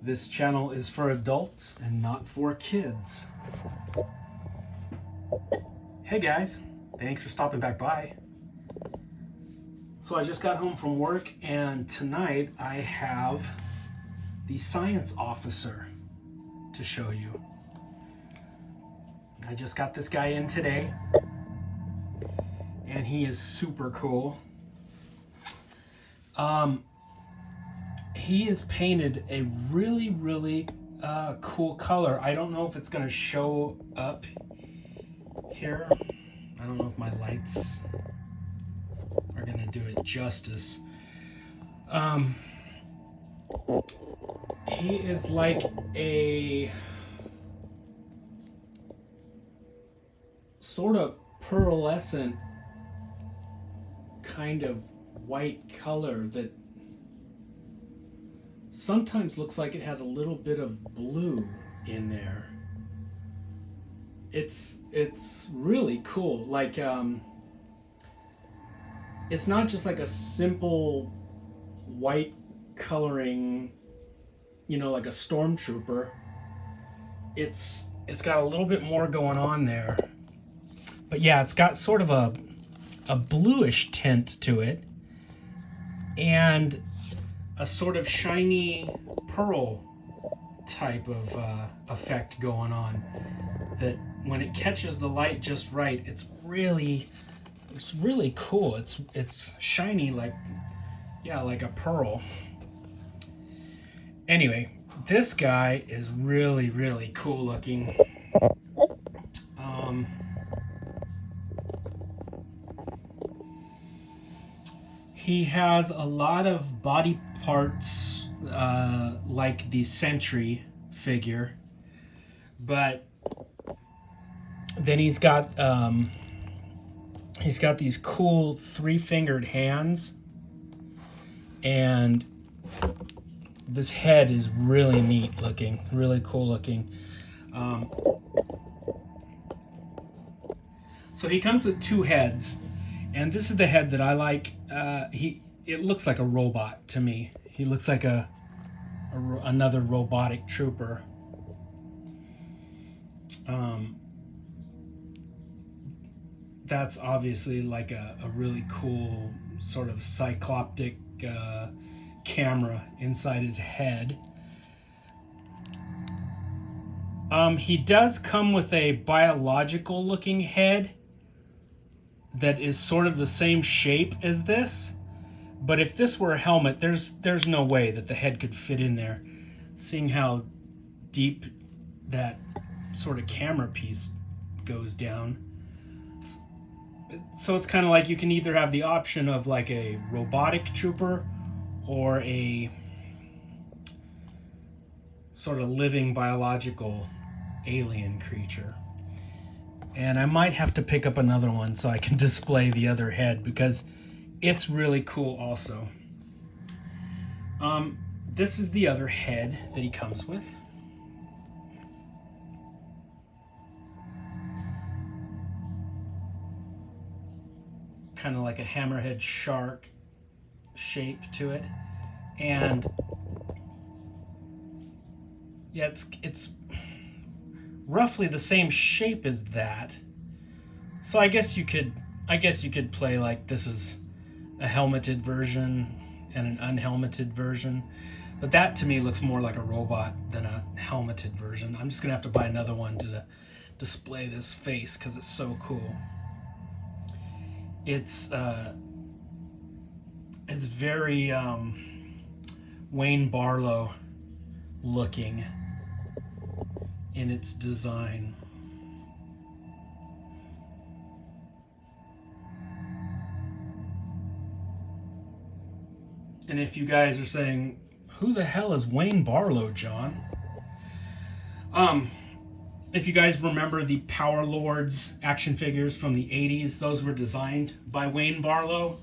This channel is for adults and not for kids. Hey guys, thanks for stopping back by. So I just got home from work and tonight I have the science officer to show you. I just got this guy in today and he is super cool. He is painted a really cool color. I don't know if it's going to show up here. I don't know if my lights are going to do it justice. He is like a sort of pearlescent kind of white color that sometimes looks like it has a little bit of blue in there. It's really cool. Like it's not just like a simple white coloring, you know, like a stormtrooper. It's got a little bit more going on there. But yeah, it's got sort of a bluish tint to it and a sort of shiny pearl type of effect going on that when it catches the light just right, it's really cool. It's shiny like a pearl. Anyway, this guy is really cool looking. He has a lot of body parts like the Sentry figure, but then he's got these cool 3-fingered hands, and this head is really neat looking, really cool looking. So he comes with 2 heads, and this is the head that I like. It looks like a robot to me. He looks like another robotic trooper. That's obviously like a really cool sort of cycloptic camera inside his head. He does come with a biological looking head that is sort of the same shape as this, but if this were a helmet, there's no way that the head could fit in there, seeing how deep that sort of camera piece goes down. So it's kind of like you can either have the option of like a robotic trooper or a sort of living biological alien creature. And I might have to pick up another one so I can display the other head because it's really cool also. This is the other head that he comes with. Kind of like a hammerhead shark shape to it. And yeah, it's roughly the same shape as that. So I guess you could play like this is a helmeted version and an unhelmeted version. But that to me looks more like a robot than a helmeted version. I'm just gonna have to buy another one to display this face because it's so cool. It's very Wayne Barlow looking in its design. And if you guys are saying, who the hell is Wayne Barlow, John? If you guys remember the Power Lords action figures from the 80s, those were designed by Wayne Barlow.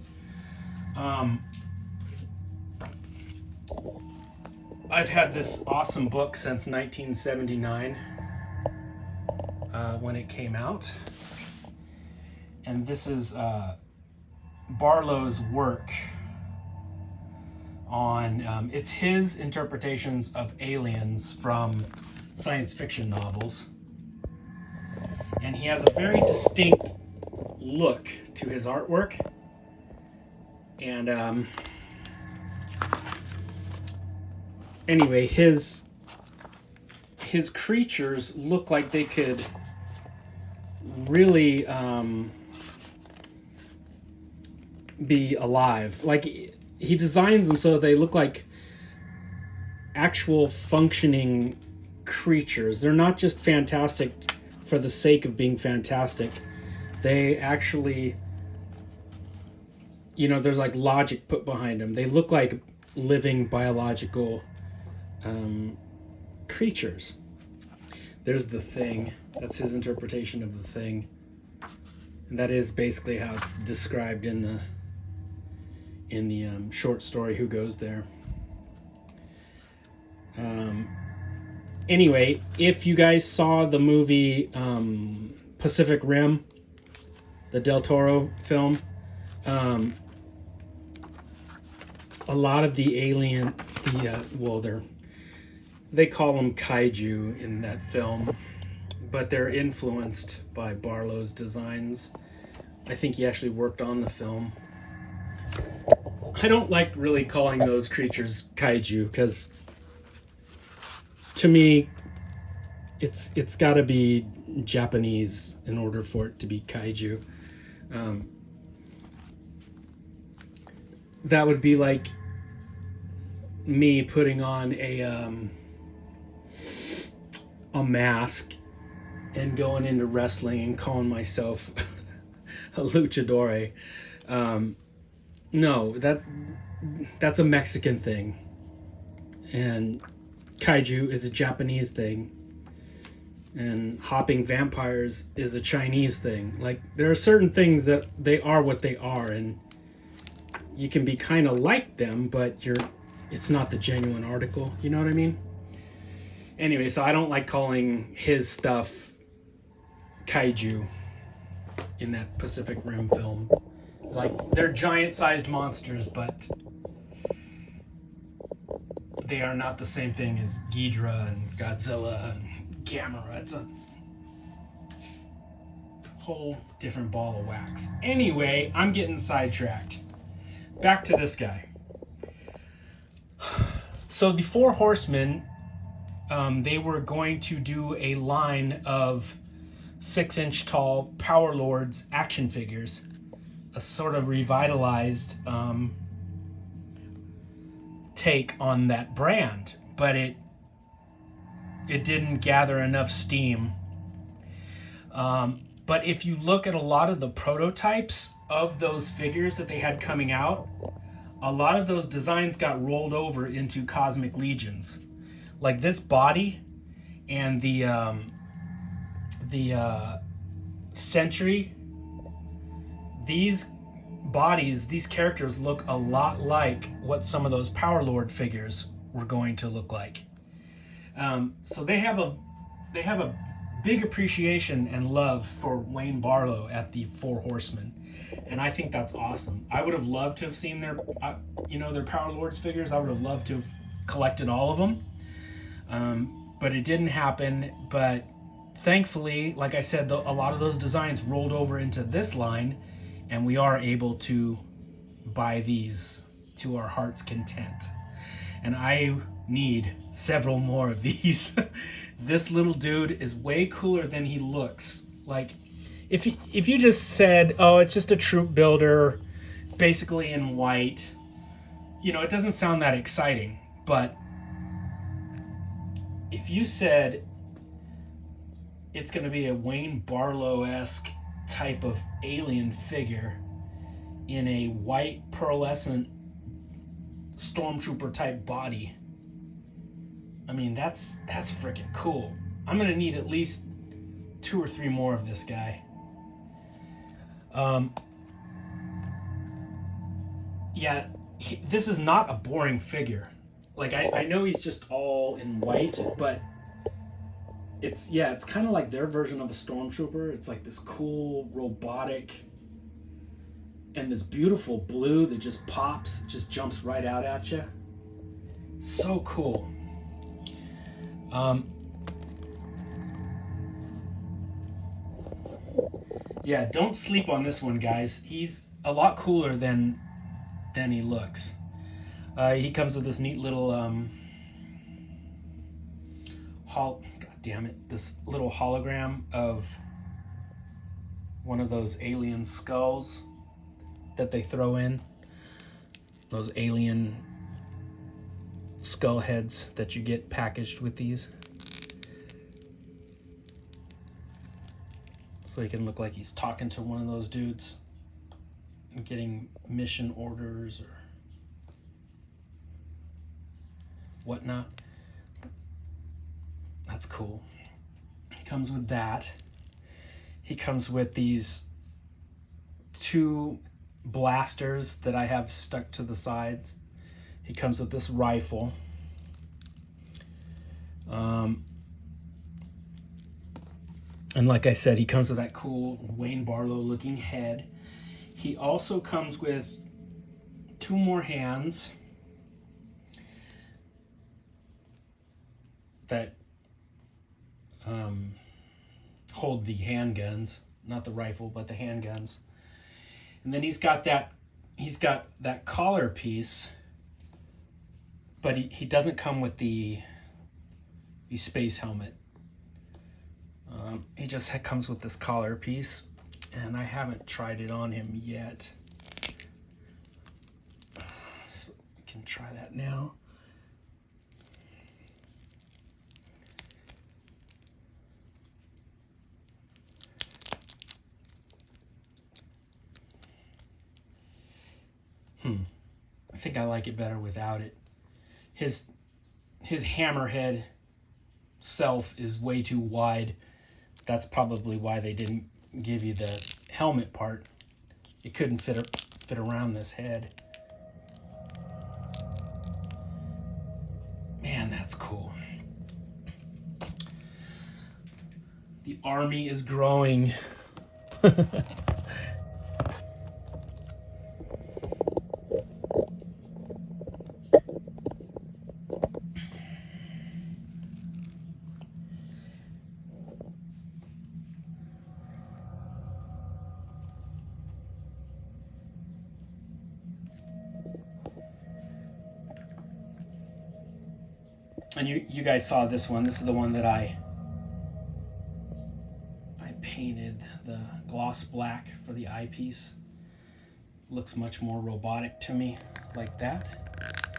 I've had this awesome book since 1979 when it came out. And this is Barlow's work on, it's his interpretations of aliens from science fiction novels. And he has a very distinct look to his artwork. And anyway, his creatures look like they could really be alive. Like, he designs them so that they look like actual functioning creatures. They're not just fantastic for the sake of being fantastic. They actually, there's like logic put behind them. They look like living biological creatures. There's the Thing. That's his interpretation of the Thing. And that is basically how it's described in the short story Who Goes There. Anyway, if you guys saw the movie Pacific Rim, the Del Toro film, a lot of the alien, they call them kaiju in that film, but they're influenced by Barlow's designs. I think he actually worked on the film. I don't like really calling those creatures kaiju, because to me, it's got to be Japanese in order for it to be kaiju. That would be like me putting on a mask and going into wrestling and calling myself a luchador. No, that's a Mexican thing, and kaiju is a Japanese thing, and hopping vampires is a Chinese thing. Like, there are certain things that they are what they are, and you can be kind of like them, but it's not the genuine article. You know what I mean? Anyway, so I don't like calling his stuff kaiju in that Pacific Rim film. Like, they're giant-sized monsters, but they are not the same thing as Ghidorah and Godzilla and Gamera. It's a whole different ball of wax. Anyway, I'm getting sidetracked. Back to this guy. So the Four Horsemen, they were going to do a line of 6-inch tall Power Lords action figures, a sort of revitalized take on that brand, but it didn't gather enough steam. But if you look at a lot of the prototypes of those figures that they had coming out, a lot of those designs got rolled over into Cosmic Legions. Like this body and the Sentry, these bodies, these characters look a lot like what some of those Power Lord figures were going to look like. So they have a big appreciation and love for Wayne Barlow at the Four Horsemen, and I think that's awesome. I would have loved to have seen their Power Lords figures. I would have loved to have collected all of them, but it didn't happen. But thankfully, like I said, a lot of those designs rolled over into this line, and we are able to buy these to our heart's content. And I need several more of these. This little dude is way cooler than he looks. Like, if you just said, oh, it's just a troop builder, basically in white, it doesn't sound that exciting. But if you said it's going to be a Wayne Barlow-esque type of alien figure in a white pearlescent stormtrooper type body, I mean, that's freaking cool. I'm gonna need at least 2 or 3 more of this guy. This is not a boring figure. Like, I know he's just all in white, but it's kind of like their version of a stormtrooper. It's like this cool robotic, and this beautiful blue that just pops, just jumps right out at you. So cool. Yeah, don't sleep on this one, guys. He's a lot cooler than he looks. He comes with this neat little God damn it, this little hologram of one of those alien skulls that they throw in. Those alien skull heads that you get packaged with these. So he can look like he's talking to one of those dudes and getting mission orders or whatnot. That's cool. He comes with that. He comes with these 2 blasters that I have stuck to the sides. He comes with this rifle. And like I said, he comes with that cool Wayne Barlow looking head. He also comes with 2 more hands that hold the handguns, not the rifle, but the handguns. And then he's got that collar piece, but he doesn't come with the space helmet. He just comes with this collar piece, and I haven't tried it on him yet. So we can try that now. I think I like it better without it. His hammerhead self is way too wide. That's probably why they didn't give you the helmet part. It couldn't fit around this head. Man, that's cool. The army is growing. And you guys saw this one. This is the one that I painted the gloss black for the eyepiece. Looks much more robotic to me, like that.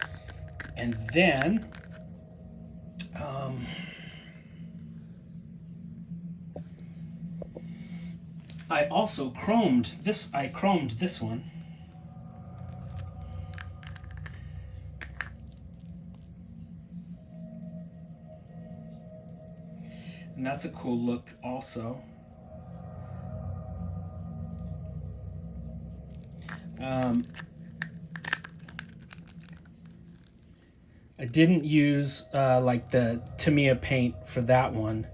And then I also chromed this. I chromed this one. And that's a cool look also. I didn't use like the Tamiya paint for that one.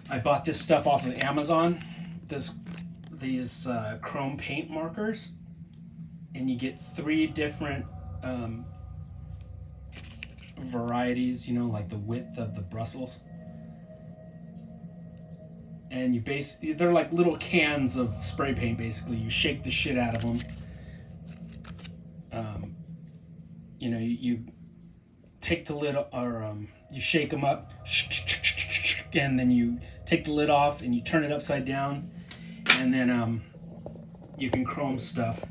I bought this stuff off of Amazon. These chrome paint markers, and you get 3 different varieties. You know, like the width of the bristles. And they're like little cans of spray paint. Basically, you shake the shit out of them. You know, you take the lid, or you shake them up, and then you take the lid off and you turn it upside down, and then you can chrome stuff.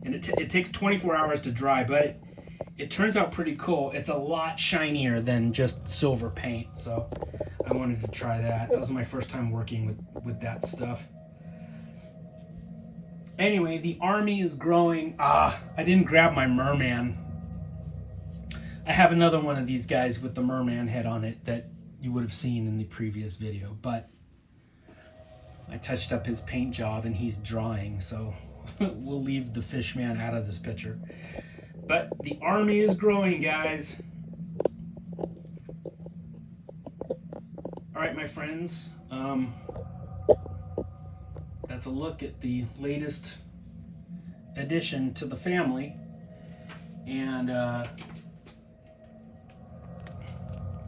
And it takes 24 hours to dry, but it turns out pretty cool. It's a lot shinier than just silver paint, so I wanted to try that. That was my first time working with that stuff. Anyway, the army is growing. I didn't grab my merman. I have another one of these guys with the merman head on it that you would have seen in the previous video, but I touched up his paint job and he's drying, so we'll leave the fishman out of this picture. But the army is growing, guys. All right, my friends. That's a look at the latest addition to the family, and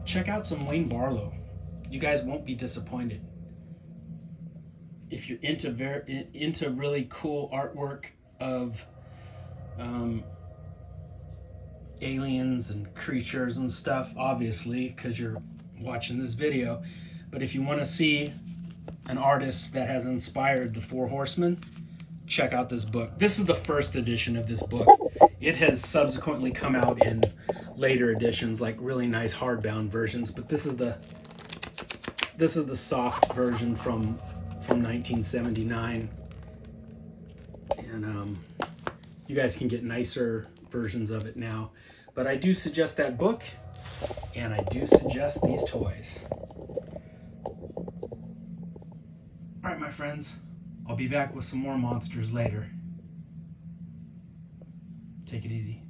check out some Wayne Barlow. You guys won't be disappointed. If you're into really cool artwork of aliens and creatures and stuff, obviously, because you're watching this video. But if you want to see an artist that has inspired the Four Horsemen, check out this book. This is the first edition of this book. It has subsequently come out in later editions, like really nice hardbound versions, but this is the soft version from 1979. And you guys can get nicer versions of it now. But I do suggest that book, and I do suggest these toys. All right, my friends, I'll be back with some more monsters later. Take it easy.